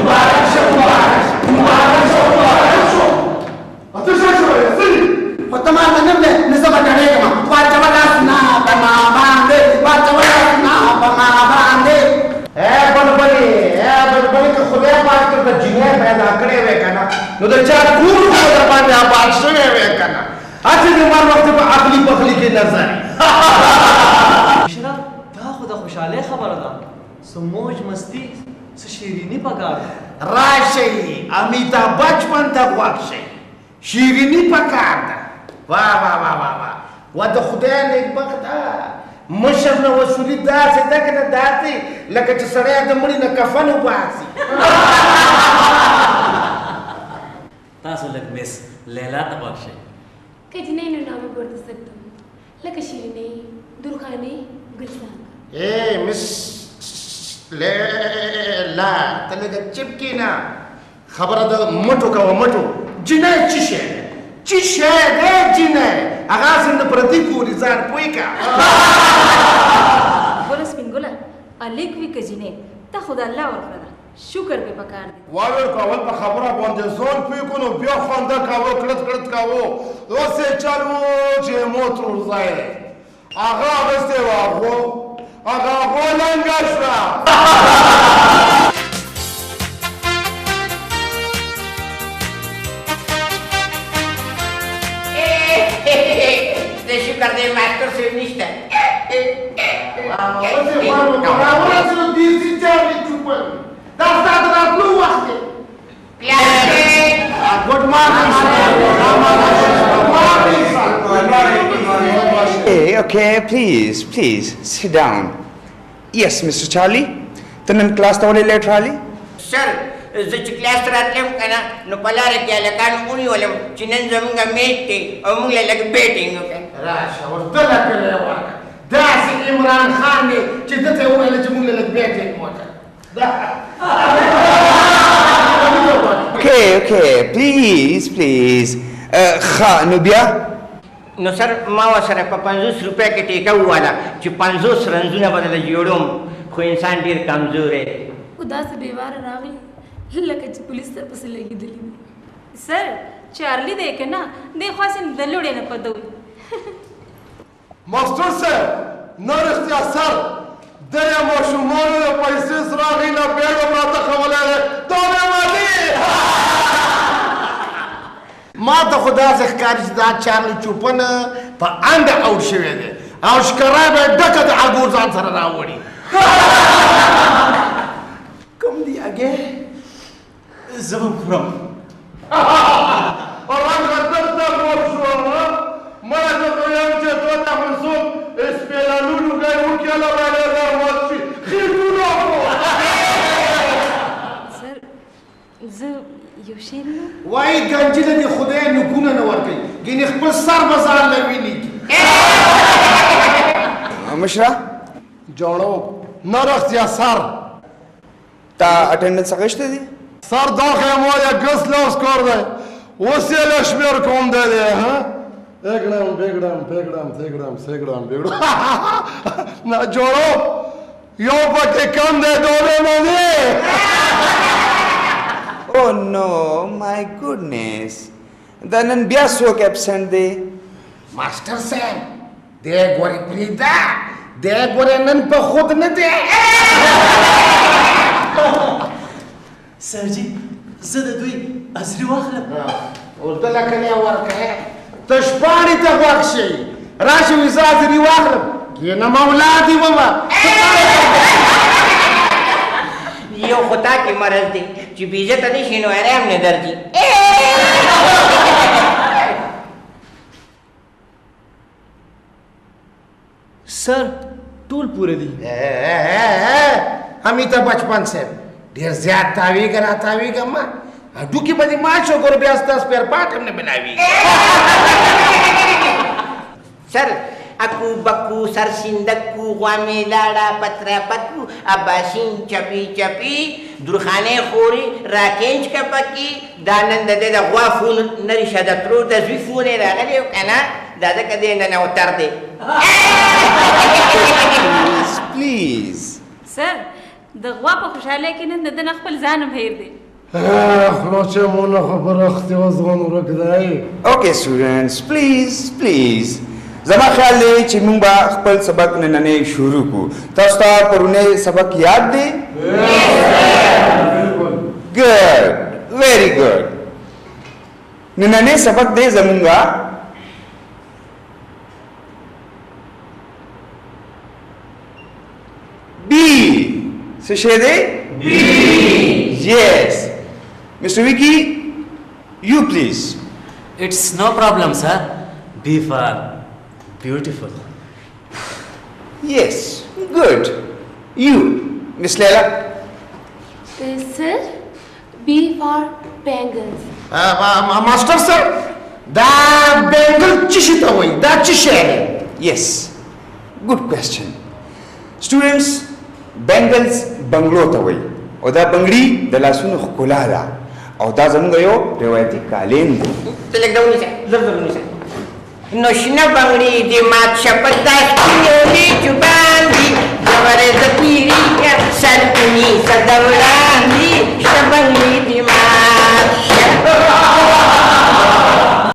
مبارک شه اته څه شوی سړي په تمام نه نه زما کړهګم واچولاس نه په ما باندې واچولاس نه په ما باندې بلبلې که خدای پاک ته د جنې پیدا کړې وې کنه نو د چا کور په در باندې آباد شوی وې کنه اته دې مر وخت په عقلي بخلي کې نظر مشره دا خو د خوشحالۍ خبره ده څه موج مستی څه شیریني پکار راشئ امیتابh بچپن ته غوږ شئ شیریني پکار ده واه واه واه واه واه و د خدای نیکبخته مشر نه وصولي داسې ده که نه داسې لکه چې سړی د مړي نه کفن وباسي تاسو لږ مس لیلا ته غوږ شئ که جنینو نامه پورته سکتم لکه شیرینۍ درخانۍ ګلستان مس لیلا ته لږه چپ کښېنه خبره د مټو کوه مټو جنۍ څه شی دی څه شی دی جنۍ هغسې نه پردي ګوري ځان پوه که ګوره سپین ګله الک وي که جنۍ ته خو د الله ورکړه ده شکر پې پکار دی واور کول په خبره باندې ځان پوه کړو بیا خندا کوه کړت کړت کوه اوسې چل و چې موتر ځای هغه اغوستی و هغو لنګه شوه شکر دی ماسټر صاحب نشته Good morning, Okay, please, sit down. Yes, Mr. Charlie. ته نن کلاس ته ولې لیټ راغلی؟ سر زه چې کلاس ته راتلم که نه نو په لاره کې هلکان ونیولم چې نن زمونږ میچ دی او موږ له لږ بیټینګ وکړو راشه اوس دله کړی ورکړه داسې عمران خان دی چې ده ته یې وویله چې موږ له لږ بیټینګ وکړه Okay, please. نو بیا نو سر ما ورسره په 50 روپۍ کې ټیکه وواله چې 50 رنځونه به درله جوړوم خو انسان ډېر کمزوری خو داسې بېواره راغلی لکه چې پولیس در پسې لګېدلي وي سر چارلی دی که نه دی خواستې د لوړې نه پده وي ماسټر صاحب نه رښتیا سر دې ماشومانو د پیسې سره هغې نه بیړه راته ښولی دی دا مې مالي ما ته خو داسې ښکاري چې دا چارلي چوپن په انډه اوټ شوی دی او ښکرا به یې ډکه د اګور ځان سره راوړي کوم دی اګې زه به خورم رنګه دلته مور شو ما ته خو یم چې دوته منصوب اسپیلانونو ګی وکیله باندې راوت شي خېټونه سر زه یو شی نه وایي ګنجي له دې خدای نګونه نه ورکوي ګینې خپل سر به ځان له ویني مشره جوړو نه رښتیا سر تا اټینډنس اخیستی دی سر دا خیم وایه ګس لوس کار دی اوس یې له شمېر کوم دی دی اګړم بګړم بګړم تګړم سګړم بګړم نه جوړو یو پکې کم دی دوبه باندې Oh no, my goodness. دا نن بیا څوک اپسنټ دی ماسټر صاحب دی ګورې پرېږده دی ګورې نن په خود نه دی سرجي زه د دوی عذري واخلم اوس دله کلی ورکړې تش پاڼې ته غوږ شئ راشئ وي زه عذري واخلم کښېنه مولا دې ومه یو خو تا کې مرض دی چې بېعزته نه شي نو ارام نه درځي سر ټول پوره دي امیتابh بچپن صاحب ډېر زیات تاویږه راتاویږه ما هډوکي به دې مات شو ګوره بیا ستا سپیر پاټ هم نه بلاویږي سر اکو بکو سر سیندکو غوامی لاړه پتره پتو اباسین چپی چپی درخانه خوري راکینچ کپکی دا نن د دې د غوا فون نریشه د ترور د زوی فون یې راغلی و که نه دا ځکه دې ننوتر دی پلیز سر د غوا په خوشحالۍ کې نن د ده نه خپل ځان هم هېر دی خلاصه مونه خبره اختي وزغن ورک دی Okay, students, please. زما خیال دی چې موږ به خپل سبق نننی شروع کړو. تاسو ته پرونی سبق یاد دی؟ Good, very good. نننی سبق دی زمونږه B. څه شی دی؟ B. Yes. Mr. Vicky, you please. It's no problem, sir. B for beautiful. Yes, good. You, Miss Leila. Sir, B for bangles. ماسټر سر دا بنګل څه شي ته وایي دا څه شی دی Yes, good question. Students, bangles بنگلو ته وایي او دا بنگړي د لاسونو ښکلا ده او دا زموږ یو روایتي قالین دی. ته لږ ډول نیسه زر ونیسه نو شنه بنګړي دې مات شه په دا سپینې